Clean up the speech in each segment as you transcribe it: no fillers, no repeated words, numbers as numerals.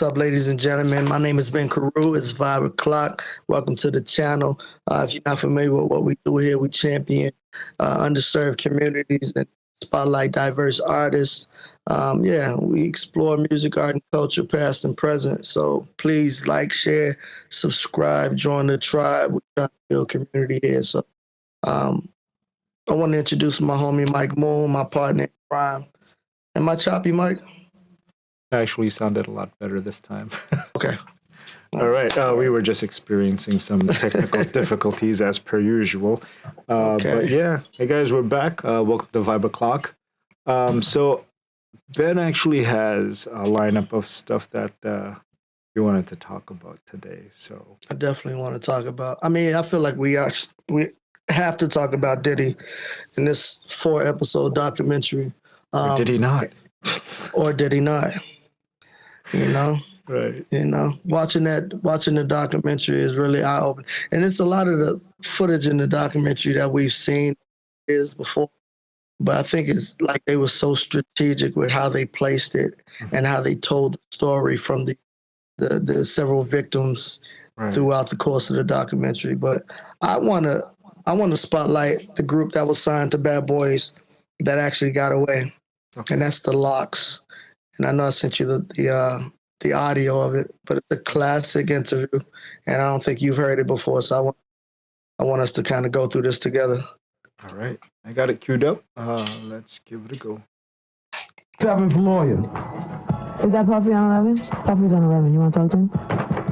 up, ladies and gentlemen? My name is Ben Carew. It's 5 o'clock. Welcome to the channel. If you're not familiar with what we do here, we champion underserved communities and spotlight diverse artists. We explore music, art, and culture, past and present. So please like, share, subscribe, join the tribe. We're trying to build community here. So I want to introduce my homie Mike Moon, my partner in crime. Am I choppy, Mike? Actually sounded a lot better this time. Okay. All right. We were just experiencing some technical difficulties as per usual. But yeah, hey guys, we're back. Welcome to Vibe O'Clock. So Ben actually has a lineup of stuff that we wanted to talk about today. So I definitely want to talk about. I feel like we have to talk about Diddy in this 4-episode documentary. Or did he not? Or did he not? You know, right? You know, watching the documentary is really eye-opening, and it's a lot of the footage in the documentary that we've seen years before. But I think it's like they were so strategic with how they placed it and how they told the story from the several victims throughout the course of the documentary. But I want to spotlight the group that was signed to Bad Boys that actually got away, and that's the Locks. And I know I sent you the audio of it, but it's a classic interview, and I don't think you've heard it before. So I want us to kind of go through this together. All right, I got it queued up. Let's give it a go. 7th lawyer. Is that Puffy on 11? Puffy's on 11. You want to talk to him?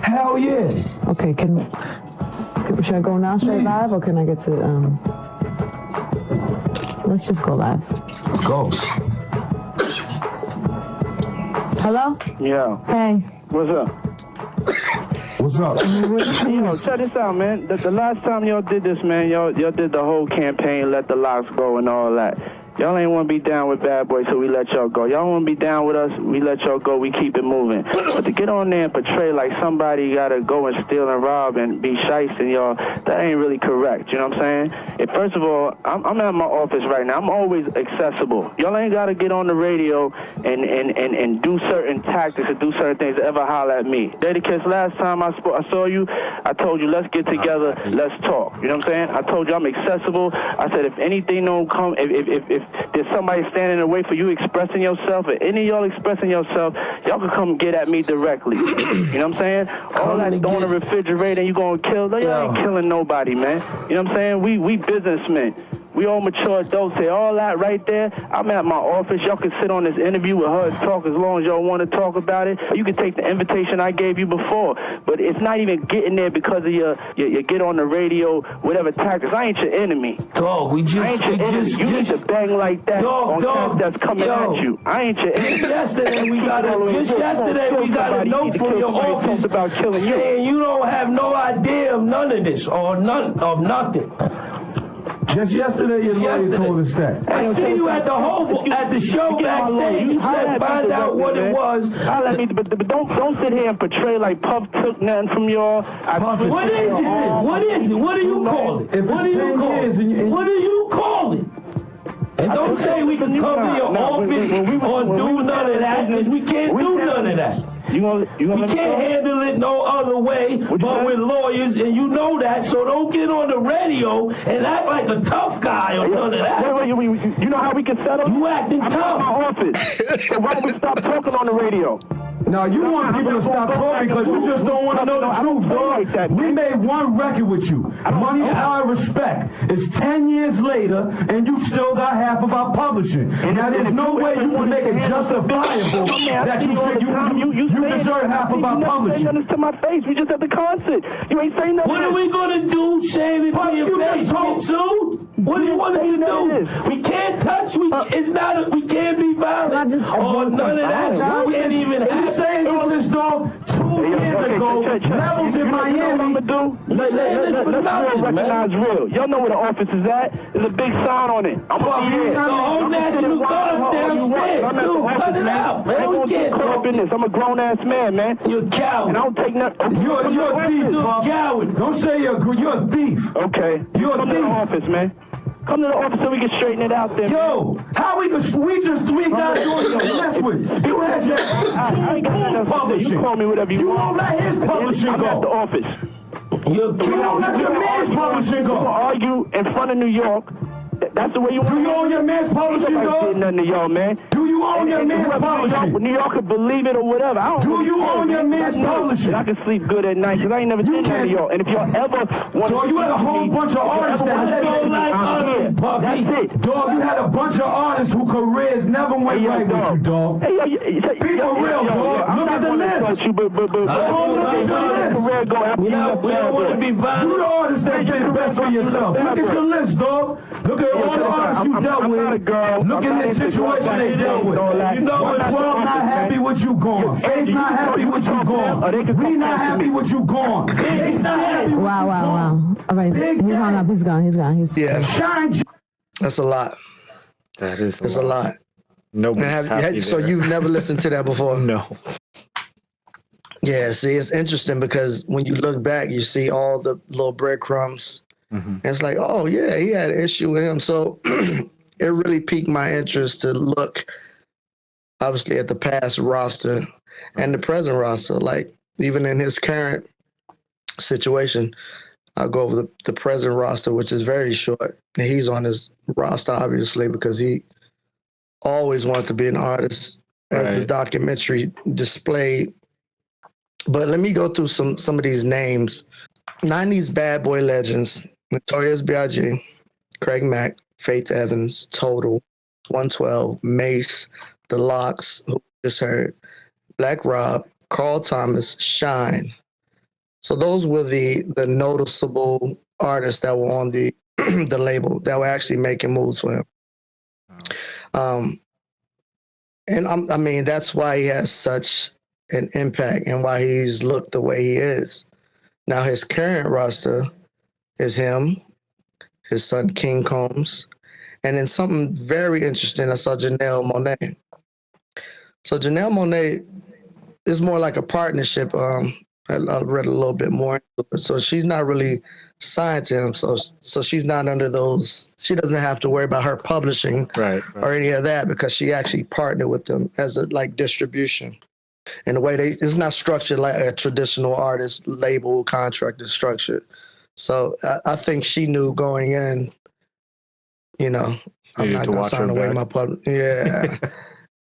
Hell yeah. Okay, should I go now straight live, or can I get to, let's just go live. Go. Hello? Yeah. Hey. What's up? What's up? Yo, check this out, man. The last time y'all did this, man, y'all did the whole campaign, let the Locks go and all that. Y'all ain't want to be down with Bad Boys, so we let y'all go. Y'all want to be down with us, we let y'all go, we keep it moving. But to get on there and portray like somebody got to go and steal and rob and be shysting y'all, that ain't really correct, you know what I'm saying? And first of all, I'm at my office right now. I'm always accessible. Y'all ain't got to get on the radio and do certain tactics and do certain things to ever holler at me. Daddy Kiss, last time I saw you, I told you, let's get together, let's talk. You know what I'm saying? I told you I'm accessible. I said, if anything don't come, if there's somebody standing in the way for you expressing yourself, or any of y'all expressing yourself, y'all can come get at me directly. You know what I'm saying? All that throwing the refrigerator and you gonna kill, y'all ain't killing nobody, man. You know what I'm saying? We businessmen. We all mature adults here. All that right there, I'm at my office. Y'all can sit on this interview with her and talk as long as y'all want to talk about it. You can take the invitation I gave you before. But it's not even getting there because of your get on the radio, whatever tactics. I ain't your enemy. Dog, we just you need to bang like that on that's coming at you. I ain't your enemy. Yesterday we got a note from your office about killing saying you don't have no idea of none of this or none of nothing. Just yesterday, your lawyer told us that. I see you at the show backstage. You said find out what it was. But don't sit here and portray like Puff took nothing from y'all. What is it? What is it? What do you call it? What do you call it? What do you call it? And don't say we can come to your office or do none of that, because we can't do none of that. We can't handle it no other way but with lawyers, and you know that, so don't get on the radio and act like a tough guy or none of that. Wait, you know how we can settle? You acting tough. I'm in my office. So why don't we stop talking on the radio? No, you want people to stop talking because you just don't want to know the truth, dog. We made one record with you. Money, Power, Respect. It's 10 years later, and you still got half of our publishing. Now, there's no way you can make it justifiable that you think you deserve half of our publishing. You to my face. We just at the concert. You ain't saying nothing. What are we going to do, shave it to your face? Get sued? What do you want us to do? We can't touch. We can't be violent or none of that. We can't even have saying all this, dog, 2 years ago, levels in Miami. Let's recognize real. Y'all know where the office is at. There's a big sign on it. I'm going to be the whole National Guard's downstairs, too. Cut it out, man. I'm get caught up in this. I'm a grown-ass man, man. You're a coward. And I don't take nothing. You're a thief, Bob. Coward. Don't say you're a thief. Okay. You're a thief. Come to the office, man. Come to the office so we can straighten it out there. Yo, how we just three guys doing your mess with. You had your I ain't got nothing to say. publishing. You call me whatever you want. won't let his publishing I'm at the go. office. You won't let your man's publishing You go. argue in front of New York. That's the way you want Do you own your man's publishing Nobody go? did nothing to y'all, man. Do you own your man's publishing? New York could believe it or whatever. I don't Do really you care, own your man. man's I know publishing? that I can sleep good at night because I ain't never did nothing to y'all. And if y'all ever want Dog, you had a whole bunch of artists that had don't like us, Puffy. that's it. Dog, you had a bunch of artists whose careers never went right with you, dog. Hey, yo, Be for real, dog. Look at the list. You, but look at your list. career go after We don't want to be violent. You the artist that did best for yourself. Look at your list, dog. Look at all the artists you dealt with. Look at the situation they dealt with. You know the world not happy with you gone. Faith not happy with you gone. We not happy with you gone. Faith not happy with you Wow. gone. All right, he's hung up. He's gone. Yeah, Shine. that's a lot. That is That's a lot. Nobody's happy So there. you've never listened to that before? No. Yeah, see, it's interesting because when you look back, you see all the little breadcrumbs. And it's like, oh, yeah, he had an issue with him. So it really piqued my interest to look, obviously, at the past roster and the present roster. Like, even in his current situation, I'll go over the present roster, which is very short. He's on his roster, obviously, because he always wanted to be an artist, as the documentary displayed. But let me go through some of these names. 90s bad boy legends: Notorious B.I.G., Craig Mack, Faith Evans, Total, 112, Mace, The Lox, who we just heard, Black Rob, Carl Thomas, Shine. So those were the noticeable artists that were on the the label that were actually making moves for him. And I mean, that's why he has such an impact and why he's looked the way he is. Now, his current roster is him, his son King Combs, and then something very interesting, I saw Janelle Monáe. So Janelle Monáe is more like a partnership. I read a little bit more into it. So she's not really signed to him. So she's not under those. She doesn't have to worry about her publishing or any of that because she actually partnered with them as a like distribution. In a way, it's not structured like a traditional artist label contract is structured. So I think she knew going in, you know, I'm not going to sign away my public. Yeah.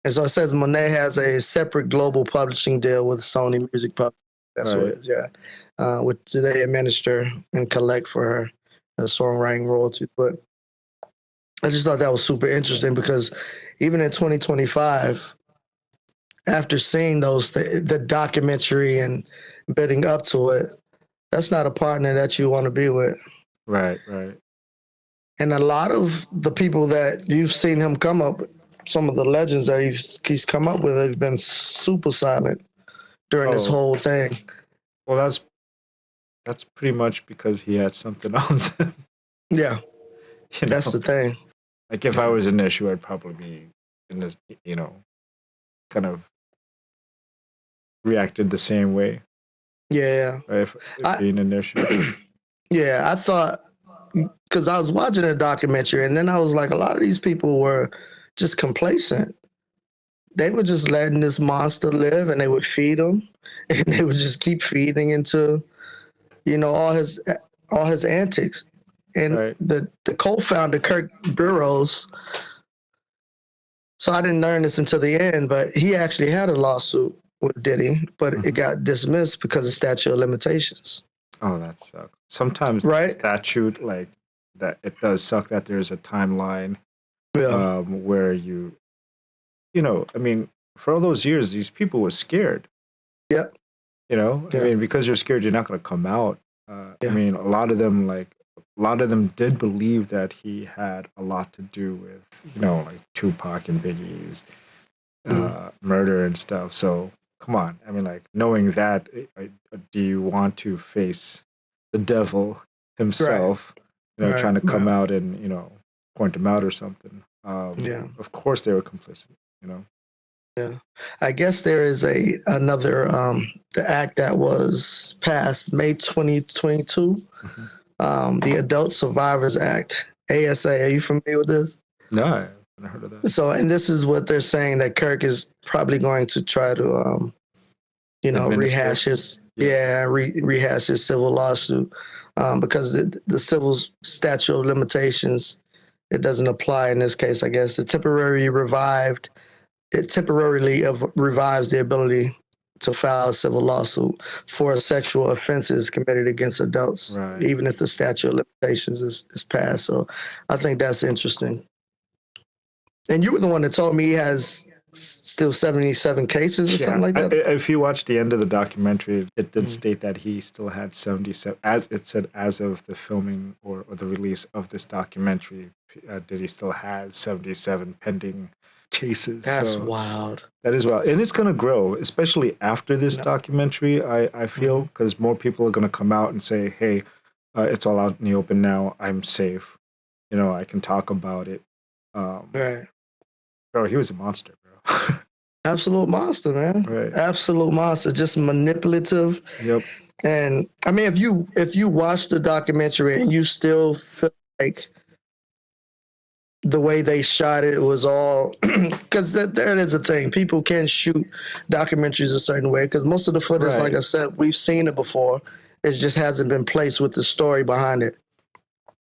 And so it says Monáe has a separate global publishing deal with Sony Music Publishing. That's what it is, yeah. Which they administer and collect for her songwriting royalties. But I just thought that was super interesting because even in 2025, after seeing the documentary and bidding up to it, that's not a partner that you want to be with. Right. And a lot of the people that you've seen him come up with, some of the legends that he's come up with have been super silent during this whole thing. Well, that's pretty much because he had something on them. Yeah, that's the thing. Like if I was an issue, I'd probably be in this, kind of reacted the same way. Yeah. If being an issue. Yeah, I thought, because I was watching a documentary and then I was like, a lot of these people were just complacent. They were just letting this monster live and they would feed him and they would just keep feeding into, all his antics. And the co-founder, Kirk Burroughs, so I didn't learn this until the end, but he actually had a lawsuit with Diddy, but it got dismissed because of statute of limitations. Oh, that sucks. Sometimes the statute, like that, it does suck that there's a timeline where I mean, for all those years, these people were scared. Yeah. I mean, because you're scared, you're not going to come out. I mean, a lot of them did believe that he had a lot to do with, like Tupac and Biggie's murder and stuff. So come on. I mean, like knowing that, do you want to face the devil himself, trying to come out and, point him out or something? Of course they were complicit, Yeah. I guess there is another the act that was passed May 2022, the Adult Survivors Act. ASA. Are you familiar with this? No, I haven't heard of that. So, and this is what they're saying, that Kirk is probably going to try to, rehash his, rehash his civil lawsuit, because the civil statute of limitations, it doesn't apply in this case, I guess. It temporarily revives the ability to file a civil lawsuit for sexual offenses committed against adults, even if the statute of limitations is passed. So I think that's interesting. And you were the one that told me he has still 77 cases or something like that? If you watch the end of the documentary, it did state that he still had 77, as it said, as of the filming or the release of this documentary, Diddy still has 77 pending cases. That's wild. That is wild. And it's going to grow, especially after this documentary, I feel, because more people are going to come out and say, hey, it's all out in the open now. I'm safe. I can talk about it. Right. Bro, he was a monster, bro. Absolute monster, man. Right. Absolute monster. Just manipulative. Yep. And I mean, if you watch the documentary and you still feel like the way they shot it was all, because there is a thing. People can shoot documentaries a certain way, because most of the footage, like I said, we've seen it before. It just hasn't been placed with the story behind it.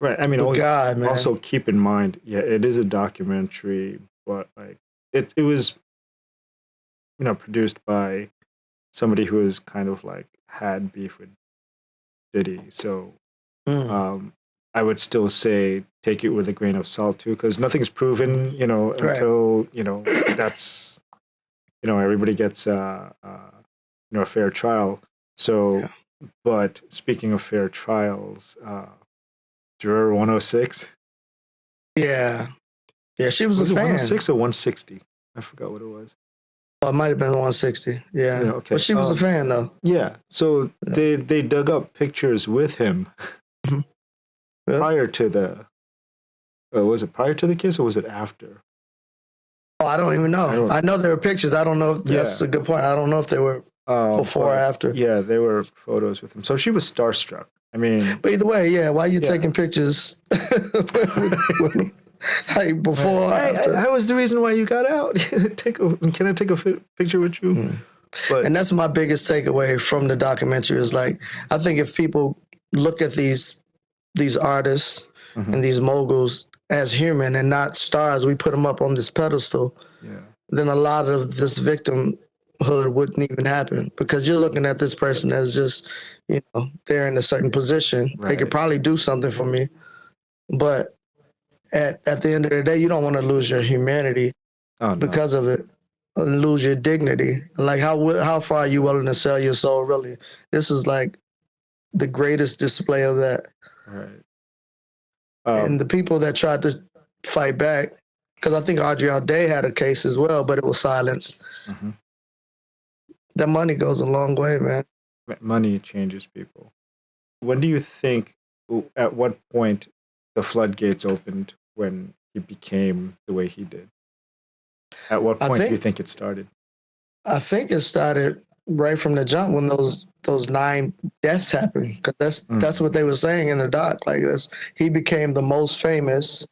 Right. I mean, also keep in mind, it is a documentary, but like it was, produced by somebody who was kind of like had beef with Diddy. So I would still say take it with a grain of salt too, because nothing's proven, until, that's, everybody gets a fair trial. So, but speaking of fair trials, Juror 106. Yeah, she was a fan. 106 or 160? I forgot what it was. Oh, it might have been 160. Yeah. Okay. But she was a fan, though. Yeah. So they dug up pictures with him prior to the. Was it prior to the kiss or was it after? Oh, I don't even know. I know there were pictures. I don't know if that's a good point. I don't know if they were before or after. Yeah, they were photos with him. So she was starstruck. I mean, but either way, why are you taking pictures like before? That was the reason why you got out. Can I take a picture with you? But, and that's my biggest takeaway from the documentary is like, I think if people look at these artists and these moguls as human and not stars, we put them up on this pedestal, then a lot of this victimhood wouldn't even happen, because you're looking at this person as just, they're in a certain position. They could probably do something for me. But at the end of the day, you don't want to lose your humanity because of it, and lose your dignity. Like, how far are you willing to sell your soul, really? This is like the greatest display of that. Right. And the people that tried to fight back, because I think Audrey Alday had a case as well, but it was silenced. That money goes a long way, man. Money changes people. When do you think, at what point the floodgates opened when he became the way he did? At what point do you think it started? I think it started right from the jump when those 9 deaths happened, because that's what they were saying in the doc. Like, he became the most famous.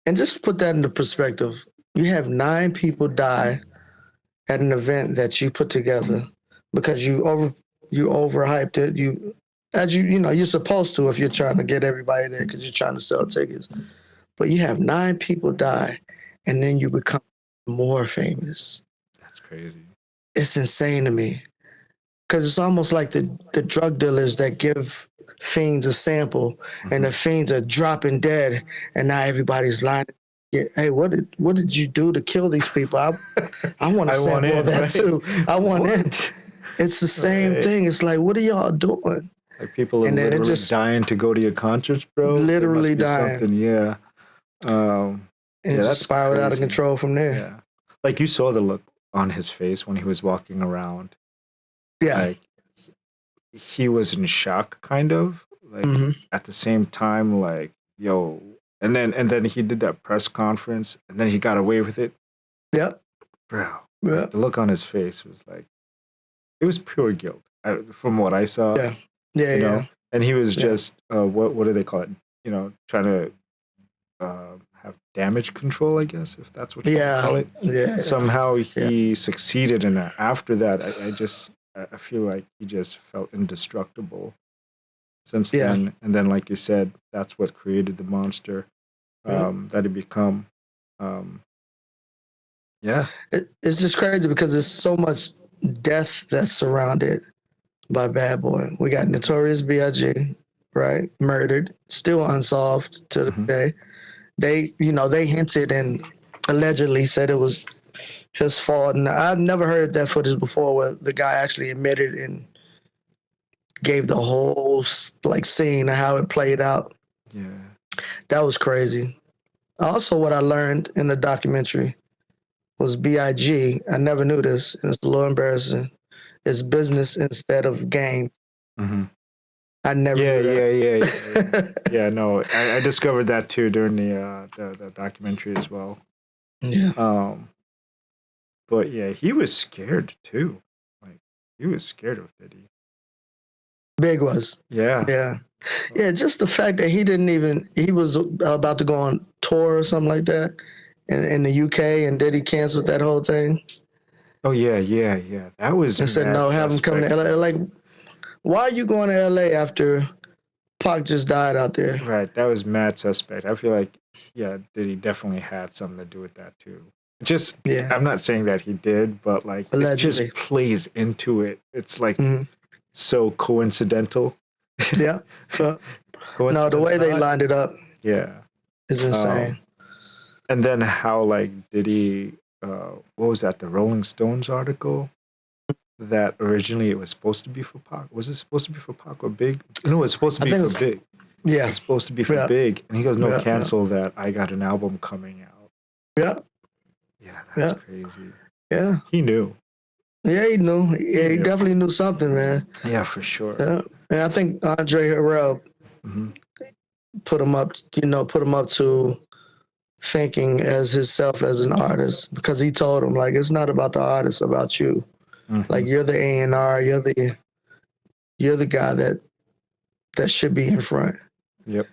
And just put that into perspective. You have 9 people die at an event that you put together because you overhyped it. You're supposed to if you're trying to get everybody there because you're trying to sell tickets. But you have 9 people die, and then you become more famous. That's crazy. It's insane to me, because it's almost like the drug dealers that give fiends a sample, and the fiends are dropping dead, and now everybody's lying. Yeah, hey, what did you do to kill these people? I want to sample of that too. I want it. It's the same thing. It's like, what are y'all doing? Like, people are literally dying to go to your concerts, bro. Literally dying. Yeah. And it just spiraled out of control from there. Yeah. Like, you saw the look on his face when he was walking around. Yeah. Like, he was in shock, kind of. Like, at the same time, like, yo. And then he did that press conference, and then he got away with it. Yep. Bro. Yeah. The look on his face was like, it was pure guilt, from what I saw. Yeah. Yeah. And he was just, what do they call it? Trying to have damage control, I guess, if that's what you call it. Yeah. Somehow he succeeded in that. After that, I feel like he just felt indestructible since then. And then, like you said, that's what created the monster that he become. It's just crazy because there's so much death that's surrounded by Bad Boy. We got Notorious B.I.G., right? Murdered, still unsolved to the day. They hinted and allegedly said it was his fault. And I've never heard that footage before where the guy actually admitted and gave the whole scene of how it played out. Yeah. That was crazy. Also, what I learned in the documentary was B.I.G. I never knew this, and it's a little embarrassing. It's business instead of game. Mm-hmm. I never knew that. Yeah, no, I discovered that too during the documentary as well. Yeah. But yeah, he was scared too. Like, he was scared of Diddy. Big was. Yeah. Yeah. Yeah, just the fact that he was about to go on tour or something like that in the UK, and Diddy canceled that whole thing. Oh, yeah. That was and said, no, have him come to LA. Like, why are you going to LA after Pac just died out there? Right, that was mad suspect. I feel like, Diddy definitely had something to do with that too. I'm not saying that he did, but like, allegedly. It just plays into it. It's like so coincidental. Yeah. No, the way they lined it up is insane. And then how, like, Diddy, what was that, the Rolling Stones article? That originally it was supposed to be for Pac. Was it supposed to be for Pac or Big? No, it was supposed to be for Big. Yeah. It was supposed to be for Big. And he goes, no, cancel that. I got an album coming out. Yeah. Yeah, that's crazy. Yeah. He knew. Yeah, he knew. Yeah, he definitely knew something, man. Yeah, for sure. Yeah. And I think Andre Harrell put him up to thinking as himself as an artist, because he told him, like, it's not about the artist, about you. Like, you're the A&R, you're the guy that should be in front. Yep.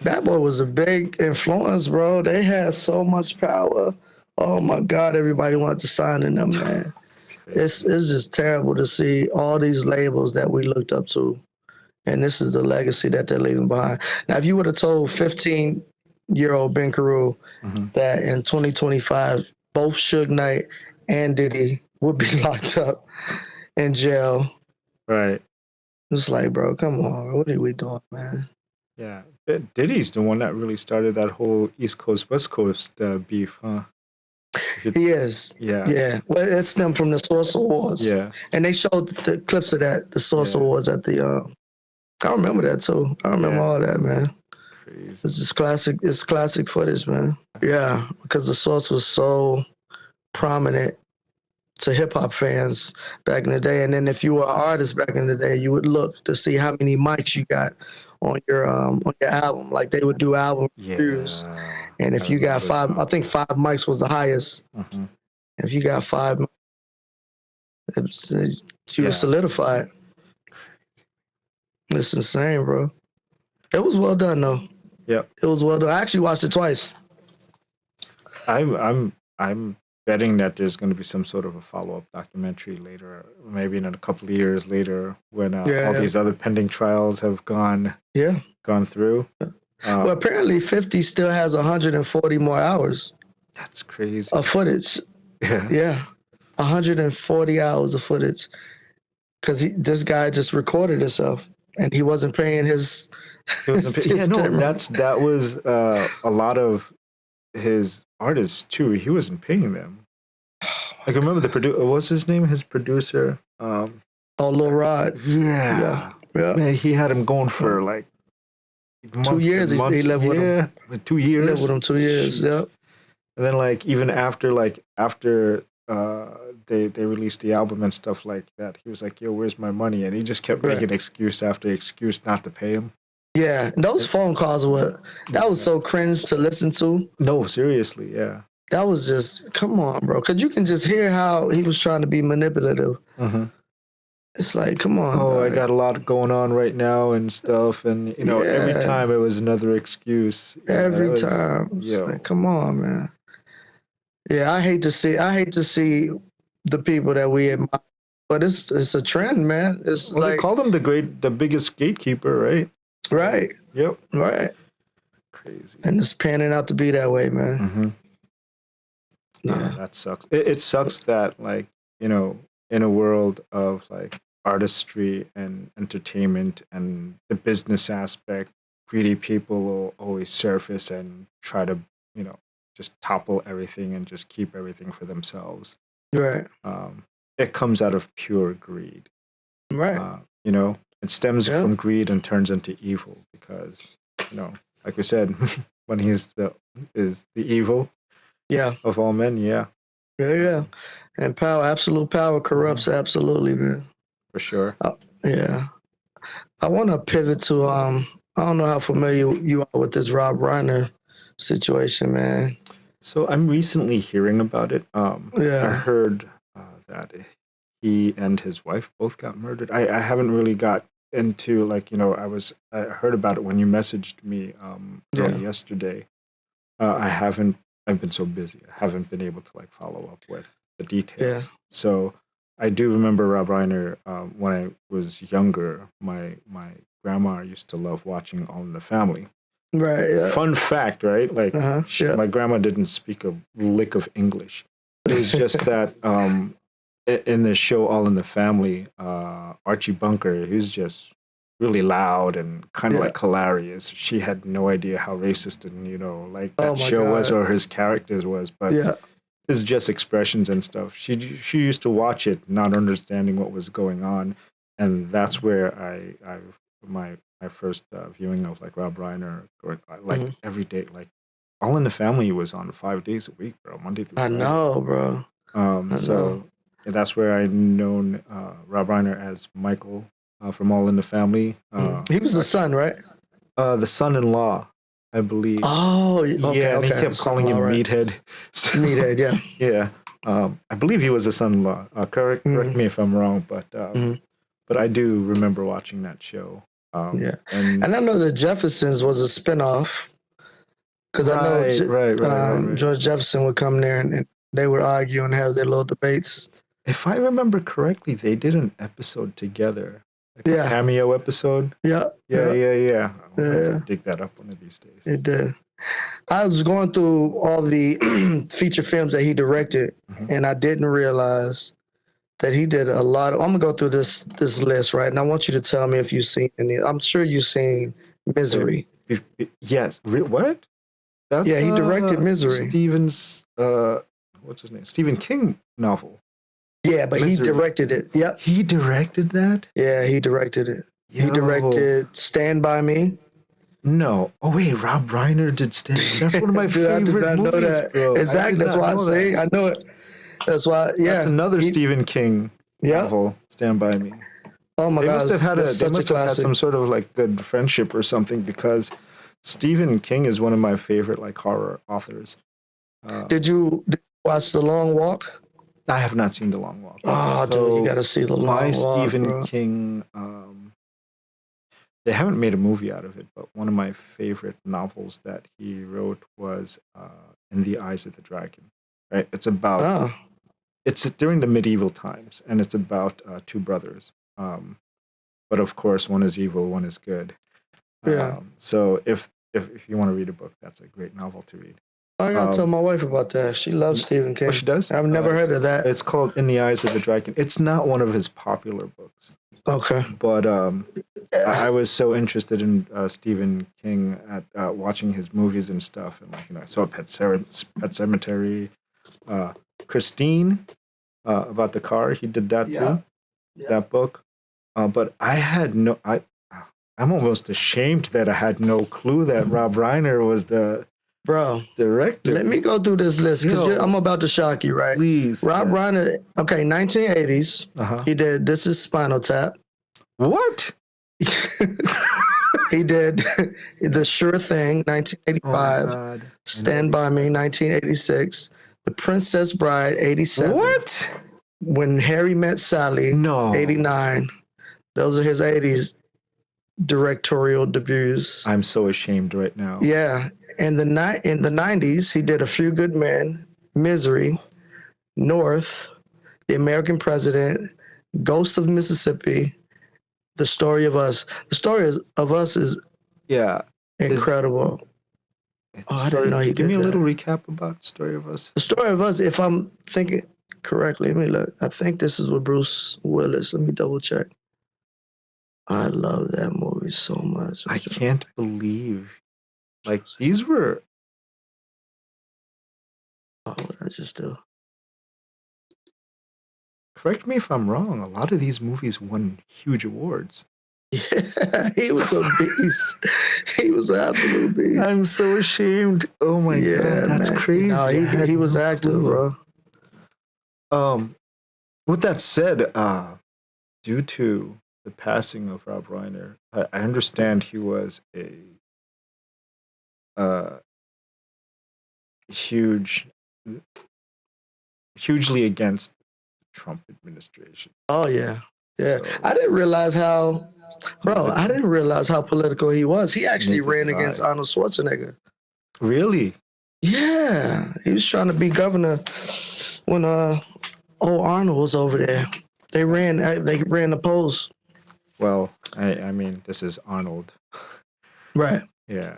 Bad Boy was a big influence, bro. They had so much power. Oh my God, everybody wanted to sign in them, man. It's just terrible to see all these labels that we looked up to, and this is the legacy that they're leaving behind. Now, if you would have told 15-year-old Ben Carew that in 2025, both Suge Knight and Diddy would be locked up in jail. Right. It's like, bro, come on. What are we doing, man? Yeah. Diddy's the one that really started that whole East Coast, West Coast beef, huh? He is. Yeah. Yeah. Well, it stemmed from the Source Awards. Yeah. And they showed the clips of that, the Source Awards at the, I remember that too. I remember all that, man. Crazy. It's just classic. It's classic footage, man. Yeah. Because the Source was so prominent to hip hop fans back in the day. And then if you were an artist back in the day, you would look to see how many mics you got on your album. Like, they would do album reviews. And if you got five, I think 5 mics was the highest. If you got 5, you were solidified. It's insane, bro. It was well done, though. Yep. It was well done. I actually watched it twice. I'm betting that there's going to be some sort of a follow-up documentary later, maybe in a couple of years later, when all these other pending trials have gone through. Well, apparently 50 still has 140 more hours. That's crazy. Of footage. Yeah. 140 hours of footage. Because this guy just recorded himself, and he wasn't paying his... that was a lot of his artists too. He wasn't paying them. I can remember the producer. What's his name? His producer. Lil Rod. Yeah. Man, he had him going for like months 2 years. And months. He lived with him. 2 years. He lived with him 2 years. Yep. And then, like, even after they released the album and stuff like that, he was like, "Yo, where's my money?" And he just kept making excuse after excuse not to pay him. Yeah, and those phone calls that was so cringe to listen to. No, seriously, yeah. That was just, come on, bro. Because you can just hear how he was trying to be manipulative. It's like, come on. Oh, dog. I got a lot going on right now and stuff, and every Yeah. time it was another excuse. Every time. It's like, come on, man. Yeah, I hate to see the people that we admire, but it's a trend, man. It's Well, like they call them the biggest gatekeeper, right? right, Yep. right, Crazy. and it's panning out to be that way, man. Mm-hmm. Yeah, That sucks. It sucks that, like, in a world of like artistry and entertainment and the business aspect, greedy people will always surface and try to, just topple everything and just keep everything for themselves. right, It comes out of pure greed. right. It stems from greed and turns into evil because, like we said, when is the evil of all men. Yeah. Yeah. And power, absolute power corrupts absolutely, man. For sure. Yeah. I want to pivot to I don't know how familiar you are with this Rob Reiner situation, man. So I'm recently hearing about it. I heard that he and his wife both got murdered. I haven't really got into like, I heard about it when you messaged me early yesterday. I've been so busy. I haven't been able to like follow up with the details. Yeah. So I do remember Rob Reiner when I was younger. My grandma used to love watching All in the Family. Right. Yeah. Fun fact, right? Like my grandma didn't speak a lick of English. It was just that in the show All in the Family, Archie Bunker, he was just really loud and kind of like hilarious. She had no idea how racist and like that show was or his characters was, but it's just expressions and stuff. She used to watch it, not understanding what was going on, and that's where my first viewing of like Rob Reiner, or like every day, like All in the Family was on 5 days a week, bro, Monday through Friday. I know, bro. So that's where I known Rob Reiner as Michael from All in the Family. He was the son, right? The son-in-law, I believe. Oh, okay. Yeah, and he kept calling him Meathead. So, Meathead, yeah. Yeah. I believe he was the son-in-law. Correct me if I'm wrong, but I do remember watching that show. And I know the Jeffersons was a spinoff because I know George Jefferson would come there and they would argue and have their little debates. If I remember correctly, they did an episode together. Like a cameo episode. Yeah. I want to dig that up one of these days. It did. I was going through all the feature films that he directed, and I didn't realize that he did a lot of. I'm gonna go through this list, right? And I want you to tell me if you've seen any. I'm sure you've seen Misery. Yes. What? That's, he directed Misery. Stephen's what's his name? Stephen King novel. Yeah, but Misery. He directed it. Yep. He directed that? Yeah, he directed it. Yo. He directed Stand By Me. No. Oh, wait, Rob Reiner did Stand By Me. That's one of my favorite movies, I did not know that. bro. Exactly. That's why I say I know it. That's why, That's another Stephen King novel, Stand By Me. Oh, my God. They must have had some sort of, like, good friendship or something because Stephen King is one of my favorite, like, horror authors. Did you watch The Long Walk? I have not seen The Long Walk. Oh, dude, you got to see The Long Walk. My Stephen King, they haven't made a movie out of it, but one of my favorite novels that he wrote was In the Eyes of the Dragon. Right? It's about, it's during the medieval times, and it's about two brothers. But of course, one is evil, one is good. So if you want to read a book, that's a great novel to read. I gotta tell my wife about that. She loves Stephen King. Oh, she does? I've never heard of that. It's called In the Eyes of the Dragon. It's not one of his popular books. Okay. But I was so interested in Stephen King at watching his movies and stuff. And I saw Pet Sematary, Christine, about the car. He did that too, that book. But I had I'm almost ashamed that I had no clue that Rob Reiner was the director. Let me go through this list because I'm about to shock you, right? Please. Rob Reiner, 1980s. He did This Is Spinal Tap. What? He did The Sure Thing, 1985. Oh, Stand By Me, 1986. The Princess Bride, 87. What? When Harry Met Sally, No. 89. Those are his 80s directorial debuts. I'm so ashamed right now. Yeah. In the 90s, he did A Few Good Men, Misery, North, The American President, Ghost of Mississippi, The Story of Us. The Story of Us is incredible. I didn't know he Give did me a that. little recap about Story of Us. The Story of Us, if I'm thinking correctly, let me look. I think this is with Bruce Willis. Let me double check. I love that movie so much. I can't believe, like, these were. Oh, what did I just do? Correct me if I'm wrong. A lot of these movies won huge awards. Yeah, he was a beast. He was an absolute beast. I'm so ashamed. Oh my god, that's man. crazy. No, he was active, bro. With that said, due to the passing of Rob Reiner, I understand he was a hugely against the Trump administration. Oh yeah. Yeah. So, I didn't realize how political he was. He actually ran against Arnold Schwarzenegger. Really? Yeah. He was trying to be governor when Arnold was over there. They ran the polls. Well, I mean, this is Arnold. Right. Yeah.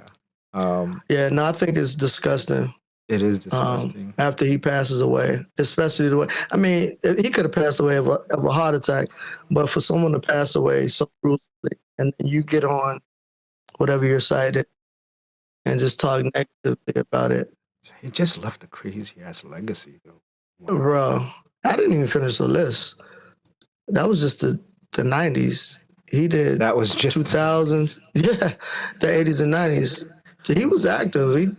Yeah, no, I think it's disgusting. It is disgusting. After he passes away, especially the way, I mean, he could have passed away of a heart attack, but for someone to pass away so brutally, and then you get on whatever your site is and just talk negatively about it. He just left a crazy ass legacy, though. Wow. Bro, I didn't even finish the list. That was just the 90s. He did. That was just 2000s. Yeah, the 80s and 90s. So he was active.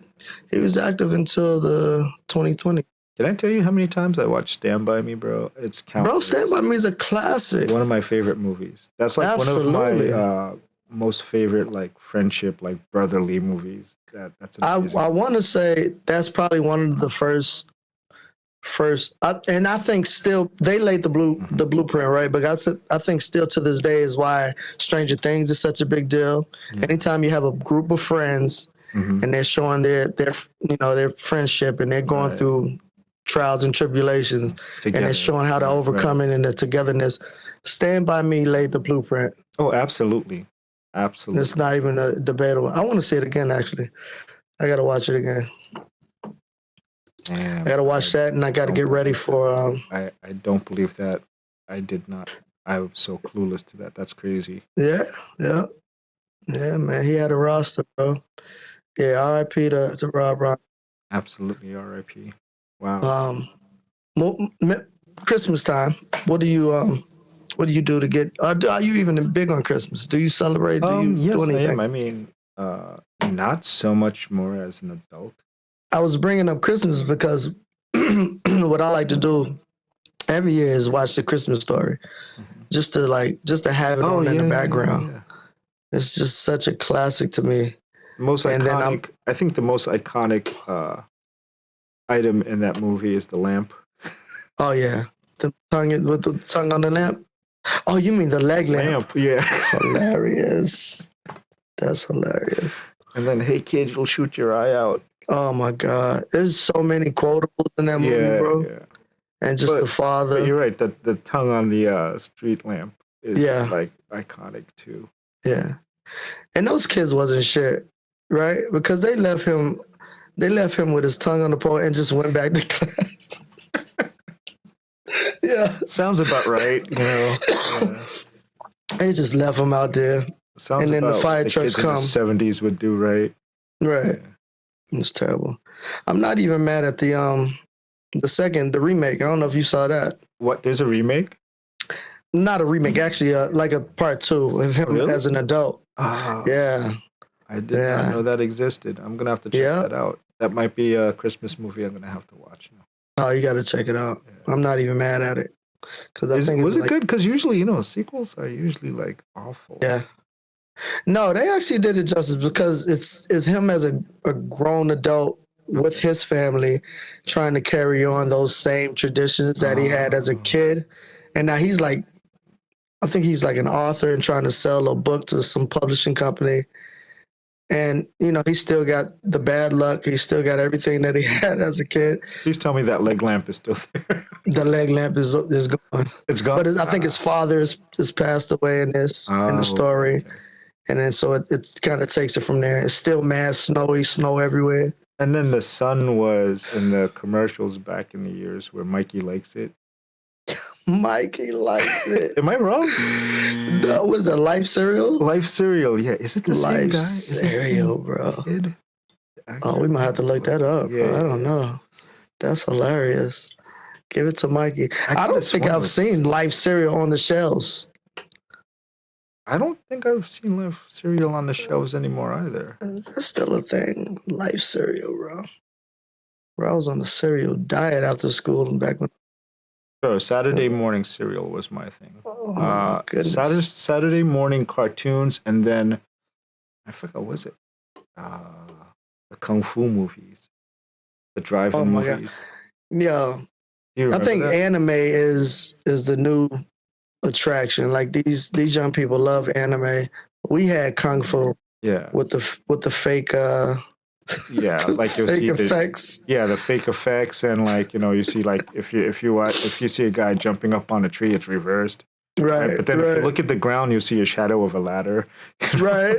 He was active until the 2020. Can I tell you how many times I watched Stand By Me, bro? It's countless. Bro, Stand By Me is a classic. One of my favorite movies. That's like Absolutely. one of my most favorite, like, friendship, like, brotherly movies. That's amazing. I want to say that's probably one of the first, and I think still they laid the blueprint, right? But I think still to this day is why Stranger Things is such a big deal. Mm-hmm. Anytime you have a group of friends and they're showing their friendship and they're going through trials and tribulations together, and they're showing how to overcome it and the togetherness. Stand By Me laid the blueprint. Oh, absolutely. Absolutely. It's not even a debatable. I want to see it again, actually. I got to watch it again. Damn, I got to watch that, and I got to get ready for... I don't believe that. I did not. I was so clueless to that. That's crazy. Yeah, man. He had a roster, bro. Yeah, R.I.P. to Rob Reiner. Absolutely, R.I.P. Wow. Christmas time. What do you do to get? Are you even big on Christmas? Do you celebrate? Yes, do anything? I am. I mean, not so much more as an adult. I was bringing up Christmas because what I like to do every year is watch The Christmas Story, just to have it on in the background. Yeah. It's just such a classic to me. Most iconic. I think the most iconic item in that movie is the lamp. Oh yeah, the tongue with the tongue on the lamp. Oh, you mean the leg lamp? Yeah. Hilarious. That's hilarious. And then, hey kid, you'll shoot your eye out. Oh my God, there's so many quotables in that movie, bro. Yeah. And just the father. But you're right. The tongue on the street lamp is like iconic too. Yeah, and those kids wasn't shit, right? Because they left him with his tongue on the pole and just went back to class. Yeah, sounds about right. You know, they just left him out there. Sounds and then about the fire the trucks kids come. In the 70s would do right. Right. Yeah. It's terrible. I'm not even mad at the remake. I don't know if you saw that. What? There's a remake? Not a remake, actually, like a part 2 of him as an adult. Oh, yeah. I did not know that existed. I'm gonna have to check that out. That might be a Christmas movie I'm gonna have to watch now. Oh, you got to check it out. Yeah. I'm not even mad at it. Was it good? Because usually, sequels are usually like awful. Yeah. No, they actually did it justice because it's him as a grown adult with his family, trying to carry on those same traditions that he had as a kid. And now he's like, I think he's like an author and trying to sell a book to some publishing company. And, he still got the bad luck. He still got everything that he had as a kid. Please tell me that leg lamp is still there. The leg lamp is gone. It's gone? But I think his father has passed away in the story. Okay. And then so it kind of takes it from there. It's still mad snowy, snow everywhere. And then the son was in the commercials back in the years where Mikey likes it. Mikey likes it. Am I wrong? That was a Life cereal? Life cereal, yeah. Is it the same guy? Life cereal, bro. Oh, we might have to look that up, bro. I don't know. That's hilarious. Give it to Mikey. I don't think I've seen Life cereal on the shelves. I don't think I've seen Life cereal on the shelves anymore either. That's still a thing. Life cereal, bro. Bro, I was on the cereal diet after school and back when. So Saturday morning cereal was my thing. Oh, my goodness. Saturday morning cartoons, and then I forgot, what was it? The Kung Fu movies. The drive-in movies. God. Yeah. I think anime is the new attraction. Like these young people love anime. We had Kung Fu. Yeah. With the fake like you'll fake see effects. The fake effects, and like you see like if you see a guy jumping up on a tree, it's reversed. Right. But then if you look at the ground, you see a shadow of a ladder. Right.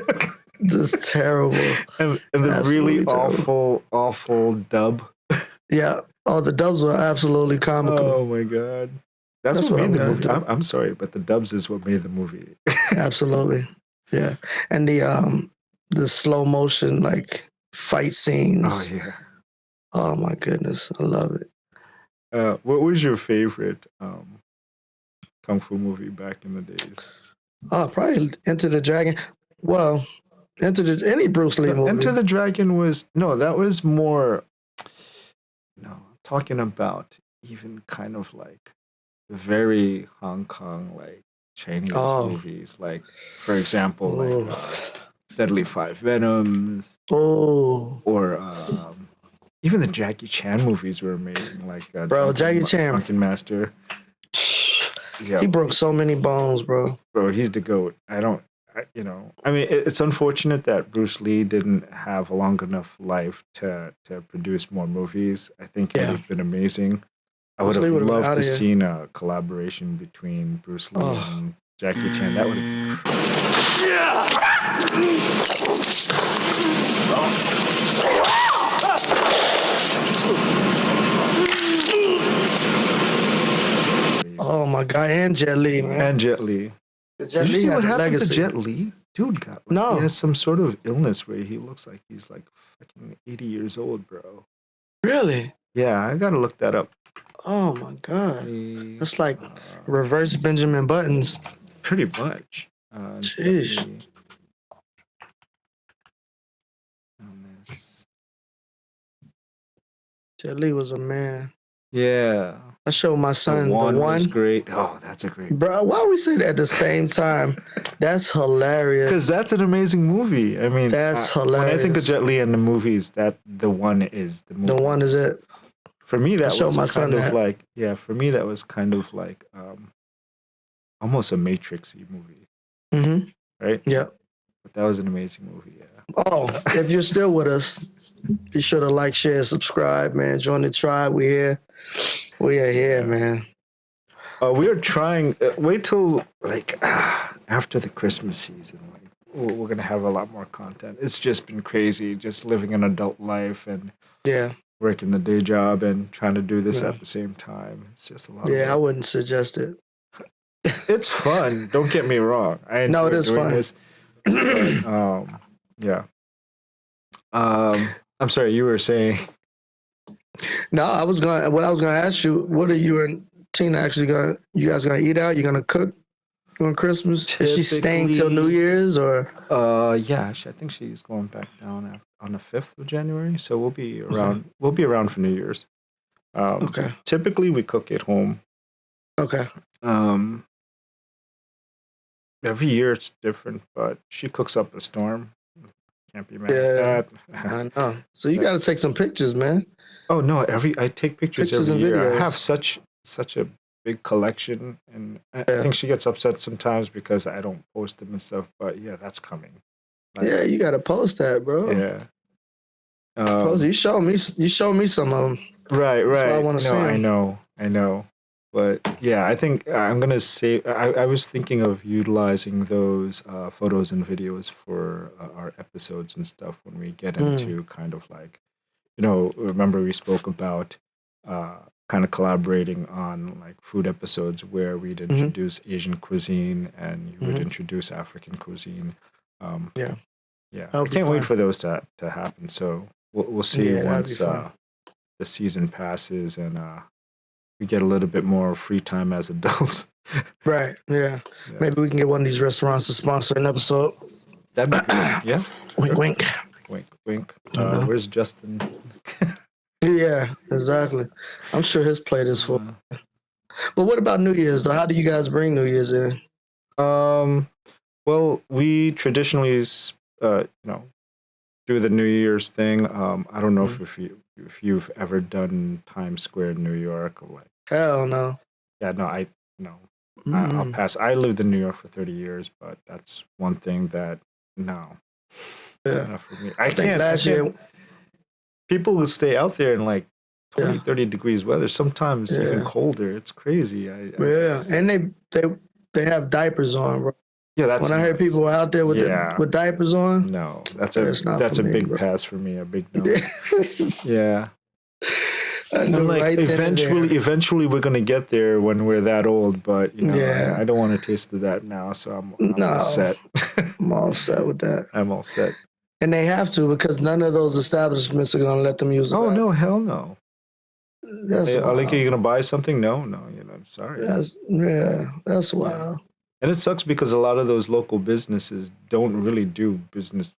This is terrible. And the Absolutely really terrible. awful dub. Yeah. Oh, the dubs were absolutely comical. Oh my god. That's what made the movie. I'm sorry, but the dubs is what made the movie. Absolutely. Yeah. And the slow motion like fight scenes. Oh yeah. Oh my goodness. I love it. What was your favorite Kung Fu movie back in the days? Oh, probably Enter the Dragon. Well, any Bruce Lee movie. Enter the Dragon that was more, talking about even kind of like very Hong Kong, like Chinese movies. Like, for example, like Deadly Five Venoms. Oh. Or even the Jackie Chan movies were amazing. Like, Jackie Chan. Drunken Master. Yeah. He broke so many bones, bro. Bro, he's the GOAT. It's unfortunate that Bruce Lee didn't have a long enough life to produce more movies. I think it would have been amazing. I would have loved to seen a collaboration between Bruce Lee and Jackie Chan. That would have been. Oh my God, and Jet Li, man. And Jet Li. Did you see what happened to Jet Li? Dude he has some sort of illness where he looks like he's like fucking 80 years old, bro. Really? Yeah, I gotta look that up. Oh my God. That's like reverse Benjamin Buttons. Pretty much. Jeez. Jet Li was a man. Yeah. I showed my son the one. Was great. Oh, that's a great. Bro, why we say that at the same time? That's hilarious. Because that's an amazing movie. I mean, that's hilarious. When I think of Jet Li and the movies, that the one is the movie. The one is it. For me, that was kind of like For me, that was kind of like almost a Matrix-y movie. Mm-hmm. Right. Yeah. But that was an amazing movie. Yeah. Oh, if you're still with us, be sure to like, share, subscribe, man. Join the tribe. We here. We are here, man. We are trying. Wait till like after the Christmas season. Like we're gonna have a lot more content. It's just been crazy, just living an adult life and working the day job and trying to do this at the same time. It's just a lot. Yeah, I wouldn't suggest it. It's fun. Don't get me wrong. No, it is fun. This. But, yeah. I'm sorry. You were saying. No, what I was gonna ask you, what are you and Tina actually you guys gonna eat out? You gonna cook on Christmas? Is she staying till New Year's or? Yeah, I think she's going back down on the 5th of January. So we'll be around. Okay. We'll be around for New Year's. Okay. Typically, we cook at home. Okay. Every year it's different, but she cooks up a storm. Can't be mad at that. I know. So you got to take some pictures, man. Oh no, I take pictures every and year. videos. I have such a big collection, and I think she gets upset sometimes because I don't post them and stuff. But yeah, that's coming. Yeah, you got to post that, bro. Yeah. Post. You show me some of them. Right. That's why I want to see them. I know. But yeah, I think I'm gonna say I was thinking of utilizing those photos and videos for our episodes and stuff when we get into kind of like, remember we spoke about kind of collaborating on like food episodes where we'd introduce Asian cuisine and you would introduce African cuisine. Yeah, I can't wait for those to happen. So we'll see once the season passes and we get a little bit more free time as adults. Right. Yeah. Maybe we can get one of these restaurants to sponsor an episode. That'd be good. Yeah. Wink, wink. Wink, wink. Where's Justin? Yeah, exactly. I'm sure his plate is full. But what about New Year's? How do you guys bring New Year's in? Well, we traditionally, do the New Year's thing. I don't know if you've ever done Times Square in New York or like. Hell no. Yeah, no. I'll pass. I lived in New York for 30 years, but that's one thing that no. Yeah. Not for me. I think last year people will stay out there in like 20, 30 degrees weather, sometimes even colder. It's crazy. And they have diapers on, bro. Yeah, that's when I heard people out there with diapers on. No, that's a big pass for me, a big no. Yeah. And like eventually we're gonna get there when we're that old, but I don't want to taste of that now, so I'm all set. I'm all set with that. I'm all set. And they have to because none of those establishments are gonna let them use it. Oh no, hell no. That's wild. Like, are you gonna buy something? No, sorry. That's wild. And it sucks because a lot of those local businesses don't really do business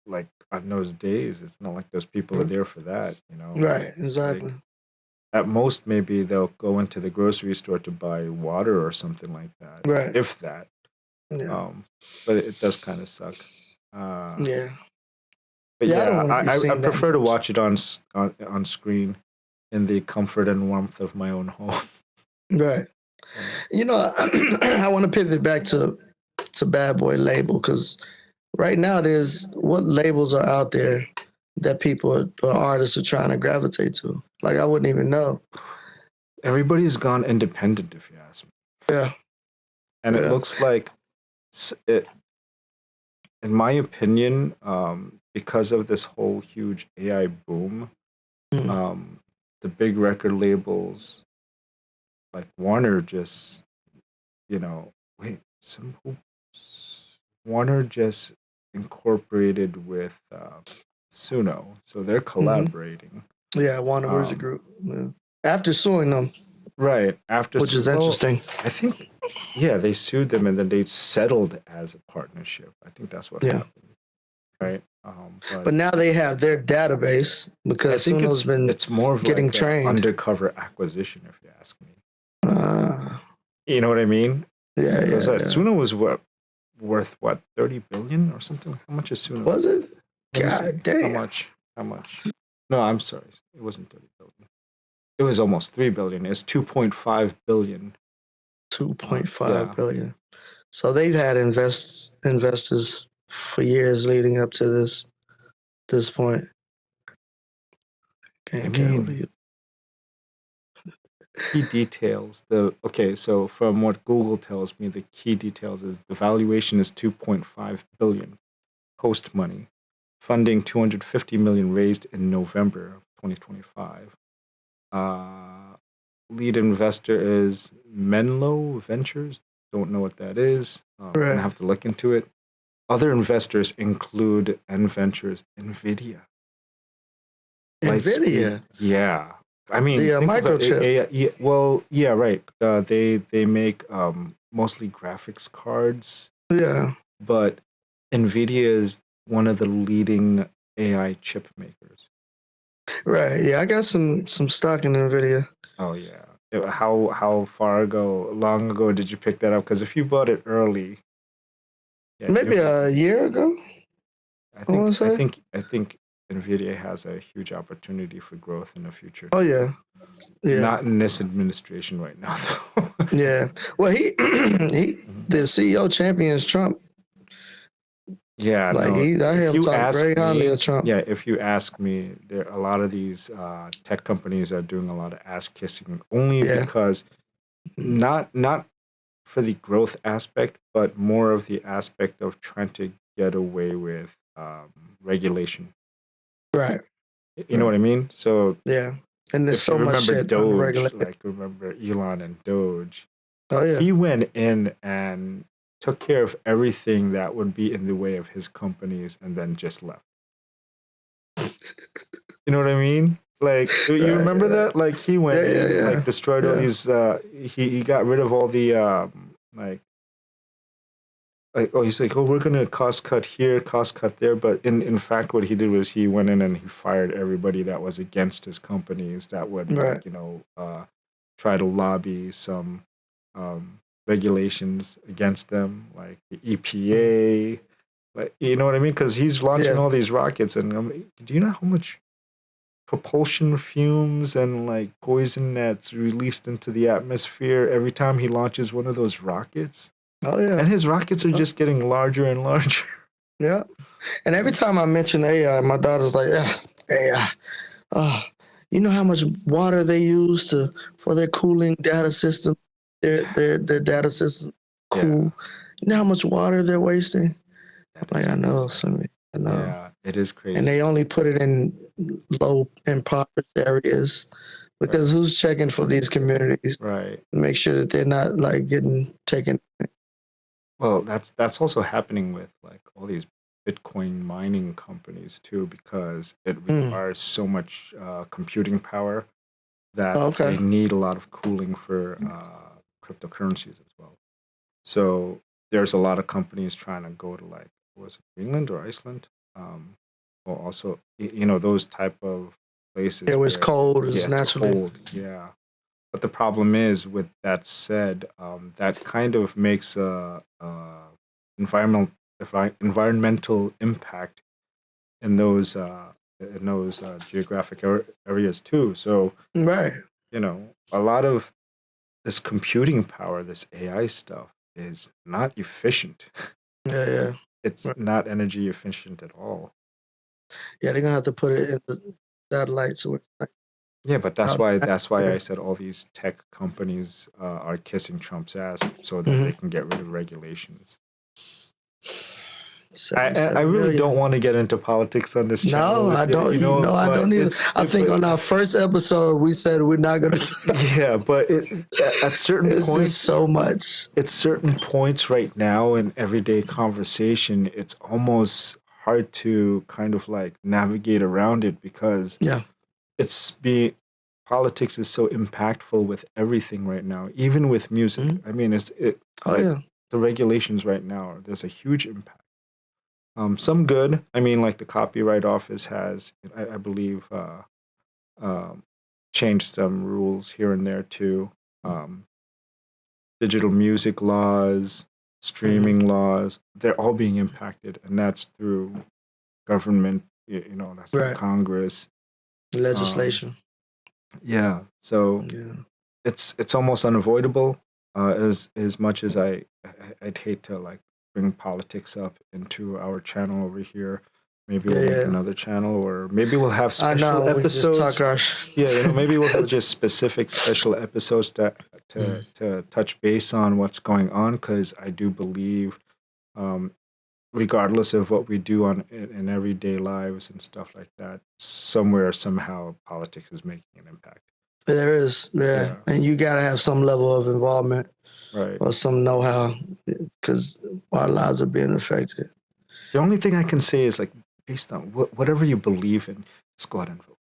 like on those days. It's not like those people are there for that, Right, exactly. Like, at most, maybe they'll go into the grocery store to buy water or something like that. Right. If that. Yeah. But it does kind of suck. Yeah. But I prefer to watch it on screen in the comfort and warmth of my own home. Right. I want to pivot back to Bad Boy label because right now what labels are out there that people or artists are trying to gravitate to. Like I wouldn't even know. Everybody's gone independent, if you ask me. Yeah. And it looks like it. In my opinion, because of this whole huge AI boom, the big record labels like Warner just, Warner just incorporated with Suno, so they're collaborating. Yeah, Warner Music Group. Yeah. After suing them. Right, which is interesting. I think, they sued them and then they settled as a partnership. I think that's what happened. Right. But now they have their database because Suno's been it's more of getting like trained. Undercover acquisition, if you ask me. You know what I mean? Yeah. Suno was worth 30 billion or something? How much is Suno? Was it? God damn. How much? No, I'm sorry. It wasn't 30 billion. It was almost 3 billion. It's 2.5 billion. 2.5 billion. So they've had investors for years leading up to this point. Key details. So from what Google tells me, the key details is the valuation is 2.5 billion post money, funding 250 million raised in November of 2025. Lead investor is Menlo Ventures. Don't know what that is. I'm gonna have to look into it. Other investors include Ventures, Nvidia. Nvidia. Yeah. I mean, microchip. Right. They make mostly graphics cards. Yeah. But Nvidia is one of the leading AI chip makers. Right. Yeah, I got some stock in Nvidia. Oh yeah. How long ago did you pick that up? Because if you bought it early, maybe a year ago. I I think NVIDIA has a huge opportunity for growth in the future. Oh yeah. Yeah. Not in this administration right now, though. Yeah. Well, the CEO champions Trump. Yeah, like no. I hear him talk very highly of Trump. Yeah, if you ask me, there a lot of these tech companies are doing a lot of ass kissing only because not for the growth aspect, but more of the aspect of trying to get away with regulation. Right. You know what I mean? So yeah, and there's so much shit Doge, like remember Elon and Doge. Oh yeah. He went in and took care of everything that would be in the way of his companies and then just left. You know what I mean? Like, you remember that? Like, he went in, like, destroyed all these, he got rid of all the, he's like, we're going to cost cut here, cost cut there. But in fact, what he did was he went in and he fired everybody that was against his companies that would, like, try to lobby some regulations against them, like the EPA. Like, you know what I mean? Because he's launching all these rockets. And do you know how much propulsion fumes and, like, poison that's released into the atmosphere every time he launches one of those rockets? Oh yeah. And his rockets are just getting larger and larger. Yeah. And every time I mention AI, my daughter's like, AI. You know how much water they use for their cooling data system? Their data system cool. Yeah. You know how much water they're wasting? Like, I know, Sonny. I know. Yeah, it is crazy. And they only put it in low impoverished areas because who's checking for these communities? Right. To make sure that they're not, like, getting taken. Well, that's also happening with, like, all these Bitcoin mining companies too, because it requires so much computing power that they need a lot of cooling for cryptocurrencies as well. So there's a lot of companies trying to go to, like, was it Greenland or Iceland? Or also, those type of places. It was cold. It's naturally cold. Yeah. But the problem is, with that said, that kind of makes a environmental impact in those geographic areas too. So, a lot of this computing power, this AI stuff, is not efficient. Yeah. It's not energy efficient at all. Yeah, they're gonna have to put it in the satellites. Yeah, but that's why I said all these tech companies are kissing Trump's ass so that they can get rid of regulations. I really don't want to get into politics on this channel. No, I don't. I don't either. I think on our first episode we said we're not going to. Yeah, but at certain points, so much. At certain points right now in everyday conversation, it's almost hard to kind of, like, navigate around it because politics is so impactful with everything right now, even with music. I mean, the regulations right now, there's a huge impact. Some good. I mean, like, the Copyright Office has, I believe, changed some rules here and there too. Digital music laws, streaming laws, they're all being impacted, and that's through government. That's through Congress, legislation. So it's almost unavoidable. As much as I'd hate to, like, bring politics up into our channel over here. Maybe we'll make another channel, or maybe we'll have special episodes. Maybe we'll have just specific special episodes to touch base on what's going on, because I do believe, regardless of what we do in everyday lives and stuff like that, somewhere, somehow, politics is making an impact. There is, and you got to have some level of involvement. Right. Or some know-how, because our lives are being affected. The only thing I can say is, like, based on whatever you believe in, just go out and vote.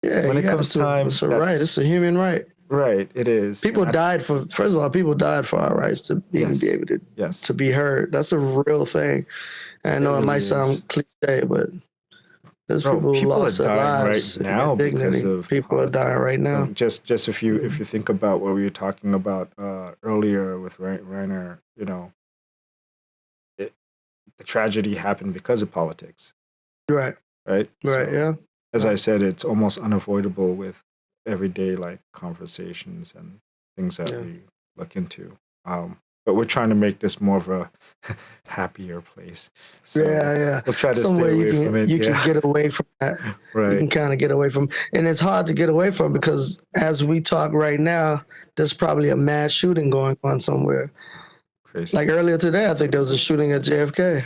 Yeah, when it comes time, it's a right. It's a human right. Right, it is. People died for our rights to even be able to be heard. That's a real thing. And I know it might sound cliche, but there's people who lost their lives right now because of people are dying right now. Just if you think about what we were talking about earlier with Reiner, the tragedy happened because of politics. Right. Right. Right. So, yeah. As I said, it's almost unavoidable with everyday like conversations and things that we look into. But we're trying to make this more of a happier place. So yeah. we'll try to Somewhere stay away from it. You can get away from that. Right. You can kind of get away from, and it's hard to get away from because as we talk right now, there's probably a mass shooting going on somewhere. Crazy. Like earlier today, I think there was a shooting at JFK.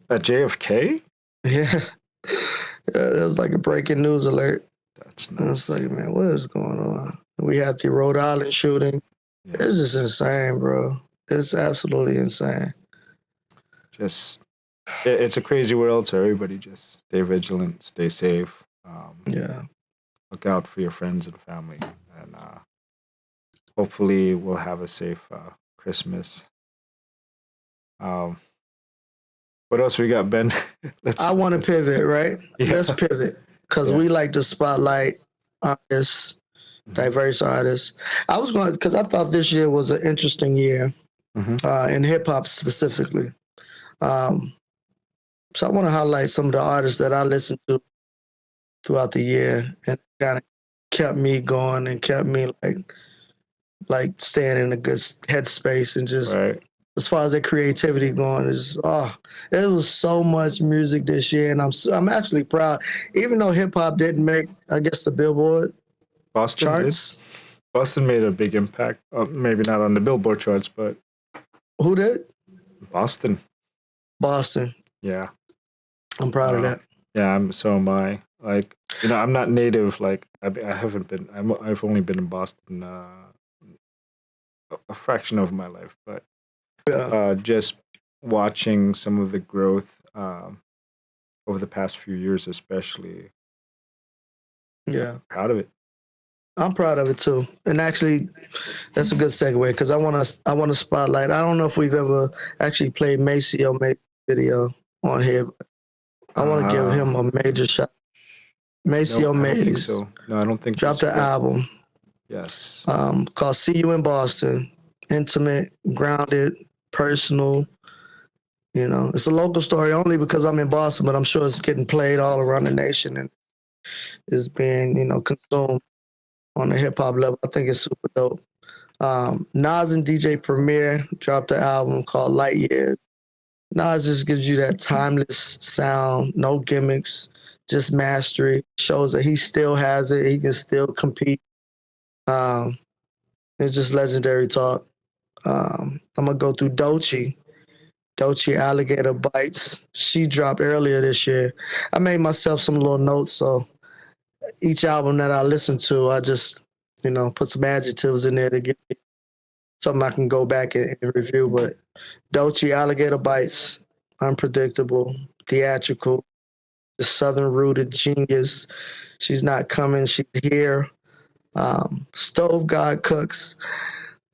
At JFK? Yeah. It was like a breaking news alert. That's nuts. I was like, man, what is going on? We had the Rhode Island shooting. Yeah. It's just insane, bro. It's absolutely insane. It's a crazy world, so everybody just stay vigilant, stay safe. Look out for your friends and family, and hopefully we'll have a safe Christmas. What else we got, Ben? I want to pivot, right? Yeah. Let's pivot because we like to spotlight artists, diverse artists. I was going because I thought this year was an interesting year in hip hop specifically. So I want to highlight some of the artists that I listened to throughout the year and kind of kept me going and kept me like staying in a good headspace and just as far as their creativity going is it was so much music this year and I'm actually proud. Even though hip hop didn't make, I guess, the Billboard charts. Boston made a big impact. Maybe not on the Billboard charts, but who did? Boston. Yeah. I'm proud of that. Yeah, so am I. Like, I'm not native. Like, I haven't been. I've only been in Boston a fraction of my life, but just watching some of the growth over the past few years, especially. Yeah, proud of it. I'm proud of it too. And actually, that's a good segue because I want to spotlight. I don't know if we've ever actually played Maceo video on here. I want to give him a major shout. Maceo Mays. No, I don't think dropped an album. Yes. Called "See You in Boston." Intimate, grounded, personal. It's a local story only because I'm in Boston, but I'm sure it's getting played all around the nation and is being, consumed on the hip hop level. I think it's super dope. Nas and DJ Premier dropped an album called Light Years. Nas just gives you that timeless sound, no gimmicks, just mastery. Shows that he still has it. He can still compete. It's just legendary talk. I'm going to go through Doechii. Doechii Alligator Bites. She dropped earlier this year. I made myself some little notes, so each album that I listen to, I just, put some adjectives in there to give me something I can go back and review. But Doechii Alligator Bites, unpredictable, theatrical, the southern-rooted genius. She's not coming, she's here. Stove God Cooks.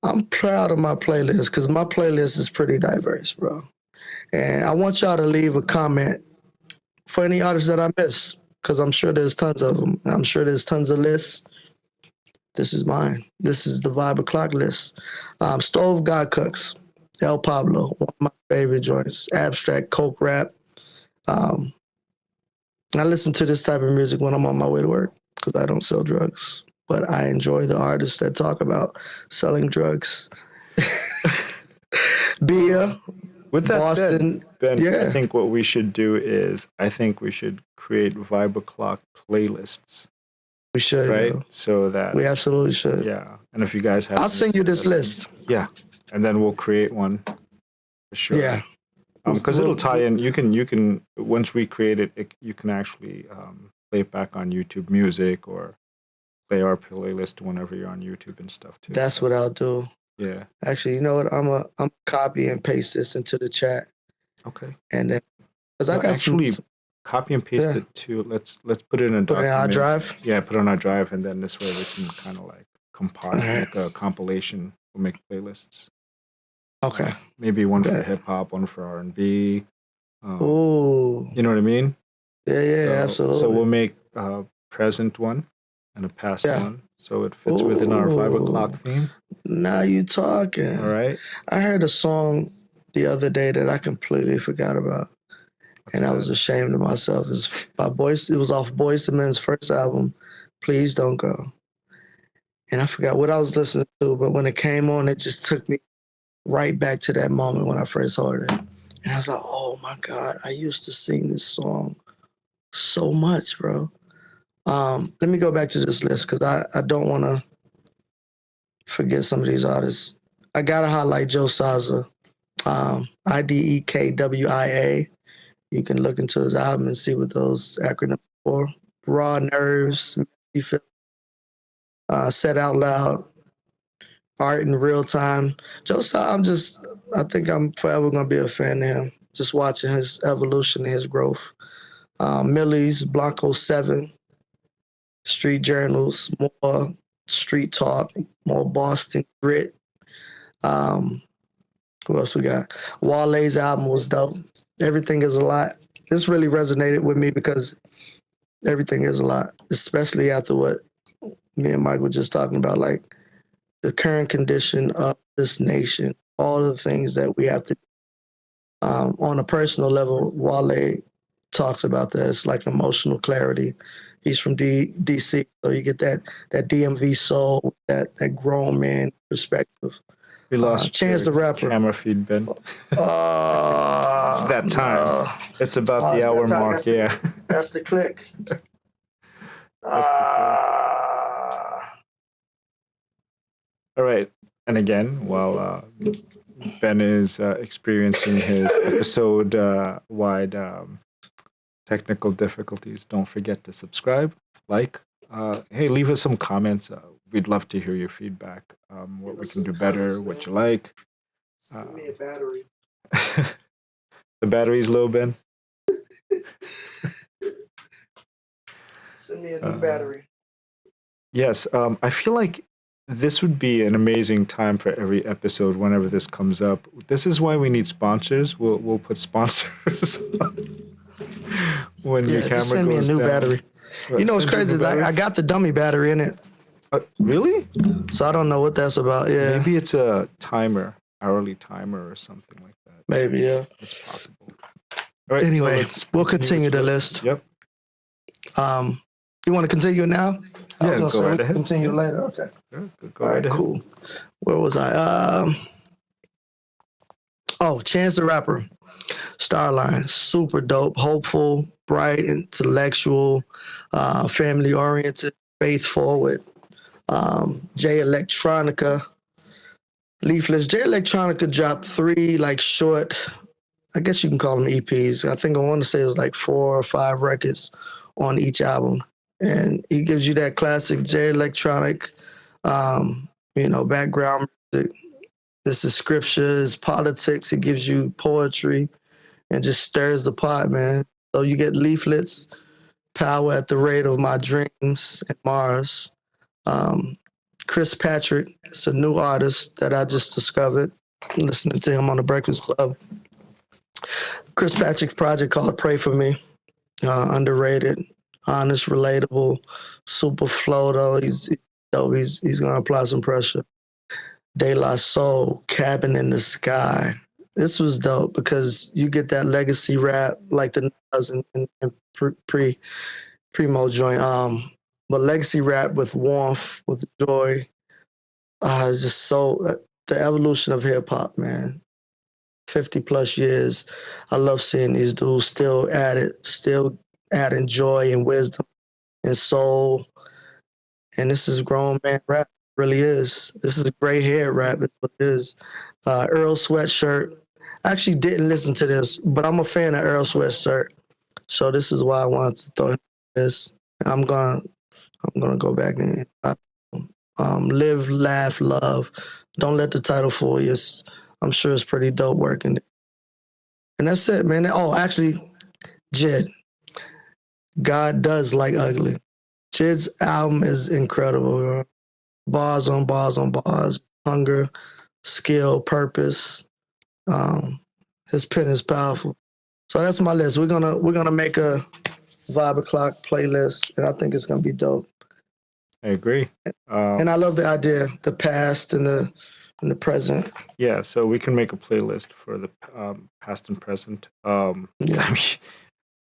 I'm proud of my playlist because my playlist is pretty diverse, bro. And I want y'all to leave a comment for any artists that I miss because I'm sure there's tons of them. I'm sure there's tons of lists. This is mine. This is the Vibe O'Clock list. Stove God Cooks, El Pablo, one of my favorite joints. Abstract, coke rap. I listen to this type of music when I'm on my way to work because I don't sell drugs. But I enjoy the artists that talk about selling drugs. Beer. With that Boston, said, Ben, I think what we should do is we should create Vibe O'Clock playlists. We should, right? So that we absolutely should. Yeah, and if you guys have, I'll send you this list. Yeah, and then we'll create one for sure. Yeah, because it'll tie in. You can once we create it, you can actually play it back on YouTube Music or play our playlist whenever you're on YouTube and stuff too. That's what I'll do. Yeah. Actually, you know what? I'm copy and paste this into the chat. Okay. And then, because I got actually copy and paste it too. Let's put it in a document. Put it in our drive. Yeah, put it on our drive, and then this way we can kind of like compile, make a compilation. We'll make playlists. Okay. Maybe one for hip hop, one for R&B. Oh. You know what I mean? Yeah, absolutely. So we'll make a present one and a past one. So it fits within our 5 o'clock theme. Now you talking. All right. I heard a song the other day that I completely forgot about. and I was ashamed of myself. It's by Boyz. It was off Boyz II Men's first album, Please Don't Go. And I forgot what I was listening to, but when it came on, it just took me right back to that moment when I first heard it. And I was like, oh my God, I used to sing this song so much, bro. Let me go back to this list because I don't want to forget some of these artists. I got to highlight Joe Saza, IDEKWIA. You can look into his album and see what those acronyms for. Raw Nerves, Said Out Loud, Art in Real Time. Joe Saza, I think I'm forever going to be a fan of him. Just watching his evolution and his growth. Millie's, Blanco 7, Street Journals, more street talk, more Boston grit. Who else we got? Wale's album was dope. Everything Is a Lot. This really resonated with me because everything is a lot, especially after what me and Mike were just talking about, like the current condition of this nation, all the things that we have to do. On a personal level, Wale talks about that. It's like emotional clarity. He's from DC, so you get that DMV soul, that grown man perspective. We lost Chance the Rapper. Camera feed, Ben. It's that time. It's about the hour mark. That's the click. All right. And again, while Ben is experiencing his episode-wide technical difficulties, don't forget to subscribe, like. Hey, leave us some comments. We'd love to hear your feedback. What we can do better, what you like. Send me a battery. The battery's low, Ben. Send me a new battery. Yes, I feel like this would be an amazing time for every episode whenever this comes up. This is why we need sponsors. We'll put sponsors when your camera just send me a new battery. You know what's crazy is I got the dummy battery in it. Really? So I don't know what that's about. Yeah. Maybe it's a timer, hourly timer or something like that. Maybe, yeah. It's possible. All right, anyway, so we'll continue the list. Yep. You want to continue now? Yeah, go right ahead. Continue later. Okay. Go right ahead. Cool. Where was I? Chance the Rapper. Starline, super dope, hopeful, bright, intellectual, family-oriented, faith-forward. Jay Electronica. Leaflets. Jay Electronica dropped 3 short, I guess you can call them EPs. I think I want to say it's 4 or 5 records on each album. And he gives you that classic Jay Electronic, background music. This is scripture, it's politics. It gives you poetry and just stirs the pot, man. So you get Leaflets, Power at the Rate of My Dreams, and Mars. Chris Patrick, it's a new artist that I just discovered. I'm listening to him on the Breakfast Club. Chris Patrick's project called Pray For Me. Underrated, honest, relatable, super flow though. He's dope. He's gonna apply some pressure. De La Soul, Cabin in the Sky. This was dope because you get that legacy rap like the Nas and Primo joint. But legacy rap with warmth, with joy. It's just the evolution of hip hop, man. 50 plus years. I love seeing these dudes still adding joy and wisdom and soul. And this is grown man rap. Really is. This is gray hair rap. It's what it is. Earl Sweatshirt. I actually didn't listen to this, but I'm a fan of Earl Sweatshirt. So this is why I wanted to throw in this. I'm gonna go back and Live, Laugh, Love. Don't let the title fool you. I'm sure it's pretty dope working. And that's it, man. Oh, actually, Jid. God Does Like Ugly. Jid's album is incredible, bro. Bars on bars on bars. Hunger, skill, purpose. His pen is powerful. So that's my list. We're gonna make a Vibe O'Clock playlist, and I think it's gonna be dope. I agree. And I love the idea, the past and the in the present. Yeah, so we can make a playlist for the past and present. Yeah. I mean,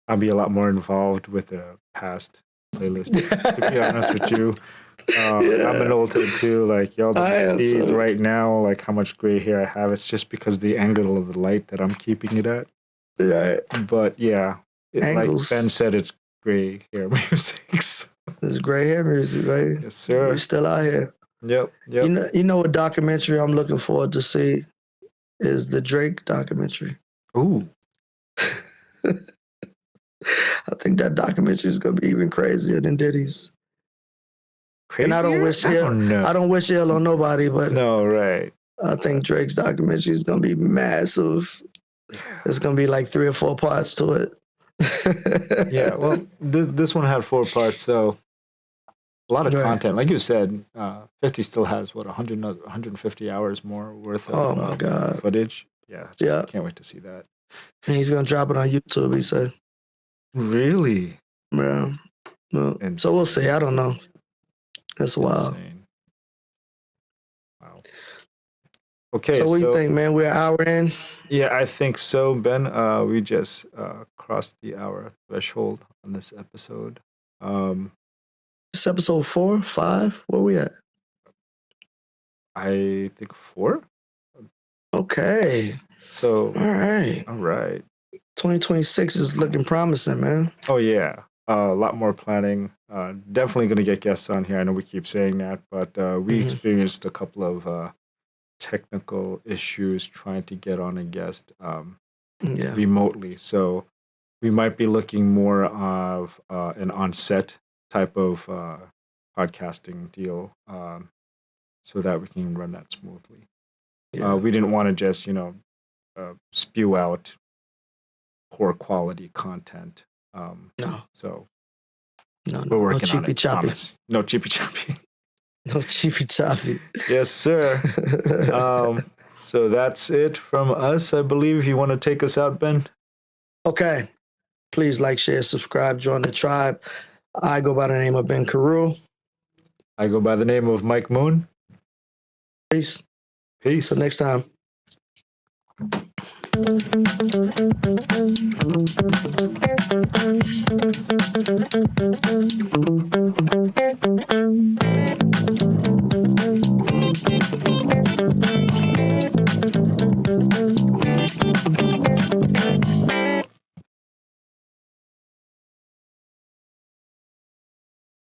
I'll be a lot more involved with the past playlist, to be honest with you. I'm an old head too. Like, y'all don't see right now, like how much gray hair I have. It's just because the angle of the light that I'm keeping it at. Right. But yeah, like Ben said, it's gray hair music. So. It's gray hair music, right? Yes, sir. We're still out here. Yep. You know what documentary I'm looking forward to see is the Drake documentary. Ooh. I think that documentary is gonna be even crazier than Diddy's. Crazier? And I don't wish ill on nobody, but no, right. I think Drake's documentary is gonna be massive. It's gonna be like 3 or 4 parts to it. Yeah, well, this one had 4 parts, so a lot of content. Like you said, 50 still has, 150 hours more worth of my God. footage. Yeah. Can't wait to see that. And he's going to drop it on YouTube, he said. Really? Yeah. Well, so we'll see. I don't know. That's wild. Insane. Wow. Okay, so what do you think, man? We're an hour in? Yeah, I think so, Ben. We just crossed the hour threshold on this episode. This episode 4, 5? Where we at? I think 4. Okay. So all right. 2026 is looking promising, man. Oh yeah, a lot more planning. Definitely going to get guests on here. I know we keep saying that, but we experienced a couple of technical issues trying to get on a guest remotely. So we might be looking more of an on-set type of podcasting deal, so that we can run that smoothly. Yeah. We didn't want to just, spew out poor quality content. No. So no, we're working on it. Choppy. No cheapy choppy. No cheapy choppy. Yes, sir. So that's it from us, I believe. You want to take us out, Ben? Okay. Please like, share, subscribe, join the tribe. I go by the name of Ben Carew. I go by the name of Mike Moon. Peace. Peace. Till next time.